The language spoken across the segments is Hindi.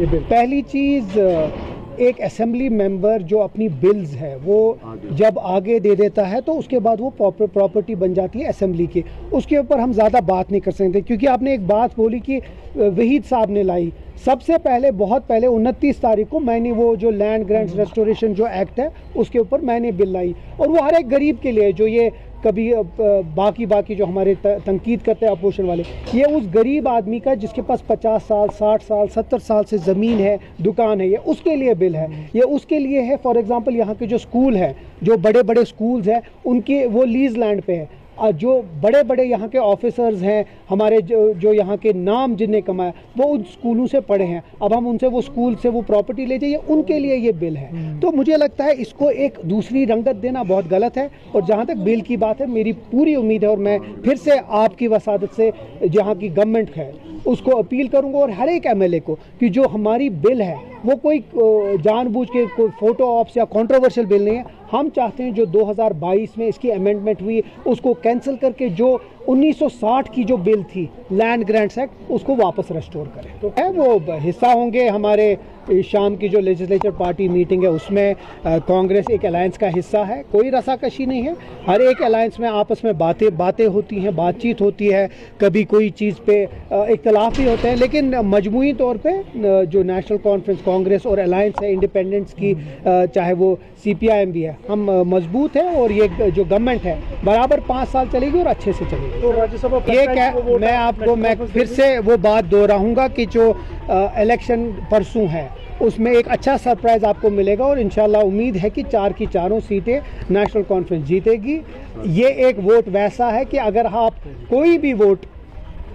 पहली चीज़, एक असेंबली मेंबर जो अपनी बिल्स है वो जब आगे दे देता है तो उसके बाद वो प्रॉपर्टी बन जाती है असेंबली की। उसके ऊपर हम ज़्यादा बात नहीं कर सकते, क्योंकि आपने एक बात बोली कि वहीद साहब ने लाई। सबसे पहले, बहुत पहले 29 तारीख को मैंने वो जो लैंड ग्रांट्स रेस्टोरेशन जो एक्ट है उसके ऊपर मैंने बिल लाई, और वो हर एक गरीब के लिए, जो ये कभी बाकी जो हमारे तनकीद करते हैं अपोजिशन वाले, ये उस गरीब आदमी का जिसके पास 50 साल 60 साल 70 साल से ज़मीन है, दुकान है, ये उसके लिए बिल है। ये उसके लिए है, फॉर एग्ज़ाम्पल यहाँ के जो स्कूल हैं, जो बड़े बड़े स्कूल्स हैं, उनके वो लीज़ लैंड पे है। जो बड़े बड़े यहाँ के ऑफिसर्स हैं हमारे, जो यहाँ के नाम जिनने कमाया, वो उन स्कूलों से पढ़े हैं, अब हम उनसे वो स्कूल से वो प्रॉपर्टी ले जाइए, उनके लिए ये बिल है। तो मुझे लगता है इसको एक दूसरी रंगत देना बहुत गलत है। और जहाँ तक बिल की बात है, मेरी पूरी उम्मीद है, और मैं फिर से आपकी वसादत से जहाँ की गवर्नमेंट है उसको अपील करूंगा, और हर एक एमएलए को, कि जो हमारी बिल है वो कोई जानबूझ के कोई फोटो ऑप्स या कंट्रोवर्शियल बिल नहीं है। हम चाहते हैं जो 2022 में इसकी अमेंडमेंट हुई उसको कैंसिल करके जो 1960 की जो बिल थी लैंड ग्रांट्स एक्ट, उसको वापस रेस्टोर करें। तो है वो हिस्सा होंगे हमारे शाम की जो लेजिस्लेचर पार्टी मीटिंग है, उसमें कांग्रेस एक अलायंस का हिस्सा है। कोई रसाकशी नहीं है, हर एक अलायंस में आपस में बातें होती हैं, बातचीत होती है, कभी कोई चीज़ पे इख्तलाफ भी होते हैं, लेकिन मजमूई तौर पे जो नेशनल कॉन्फ्रेंस कांग्रेस और अलायंस है इंडिपेंडेंट्स की, चाहे वो CPIM भी है, हम मजबूत हैं, और ये जो गवर्नमेंट है बराबर 5 साल चलेगी और अच्छे से चलेगी। तो राज्यसभा मैं फिर से वो बात दोहराऊंगा कि जो इलेक्शन परसों है उसमें एक अच्छा सरप्राइज़ आपको मिलेगा, और इंशाल्लाह उम्मीद है कि 4 की चारों सीटें नेशनल कॉन्फ्रेंस जीतेगी। ये एक वोट वैसा है कि अगर आप कोई भी वोट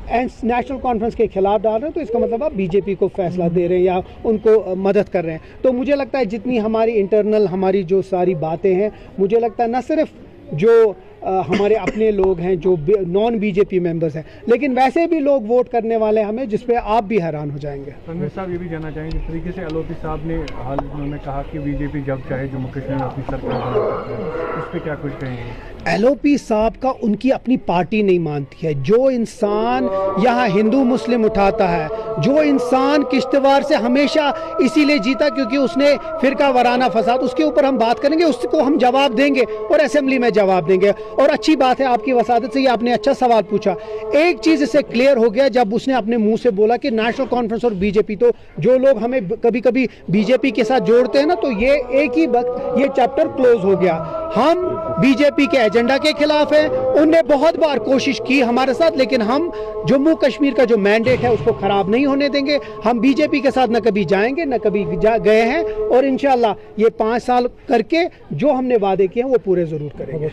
नेशनल कॉन्फ्रेंस के खिलाफ डाल रहे हैं तो इसका मतलब आप बीजेपी को फैसला दे रहे हैं या उनको मदद कर रहे हैं। तो मुझे लगता है जितनी हमारी इंटरनल हमारी जो सारी बातें हैं, मुझे लगता है न सिर्फ जो हमारे अपने लोग हैं जो नॉन बीजेपी मेंबर्स हैं, लेकिन वैसे भी लोग वोट करने वाले हमें, जिस पे आप भी हैरान हो जाएंगे। तनवीर साहब ये भी जानना चाहेंगे, जिस तरीके से LOP साहब ने हाल में कहा कि बीजेपी जब चाहे जम्मू कश्मीर में अपनी सरकार बना सकती है, उस पर क्या कुछ कहेंगे? LOP साहब का उनकी अपनी पार्टी नहीं मानती है। जो इंसान यहाँ हिंदू मुस्लिम उठाता है, जो इंसान किश्तवाड़ से हमेशा इसीलिए जीता क्योंकि उसने फिरका वराना फसाद, उसके ऊपर हम बात करेंगे, उसको हम जवाब देंगे और असेंबली में जवाब देंगे। और अच्छी बात है आपकी वसादत से, ये आपने अच्छा सवाल पूछा। एक चीज़ इससे क्लियर हो गया जब उसने अपने मुंह से बोला कि नेशनल कॉन्फ्रेंस और बीजेपी, तो जो लोग हमें कभी कभी बीजेपी के साथ जोड़ते हैं ना, तो ये एक ही वक्त ये चैप्टर क्लोज हो गया। हम बीजेपी के एजेंडा के खिलाफ हैं, उनने बहुत बार कोशिश की हमारे साथ, लेकिन हम जम्मू कश्मीर का जो मैंडेट है उसको खराब नहीं होने देंगे। हम बीजेपी के साथ न कभी जाएंगे न कभी गए हैं, और इंशाल्लाह ये 5 साल करके जो हमने वादे किए हैं वो पूरे जरूर करेंगे।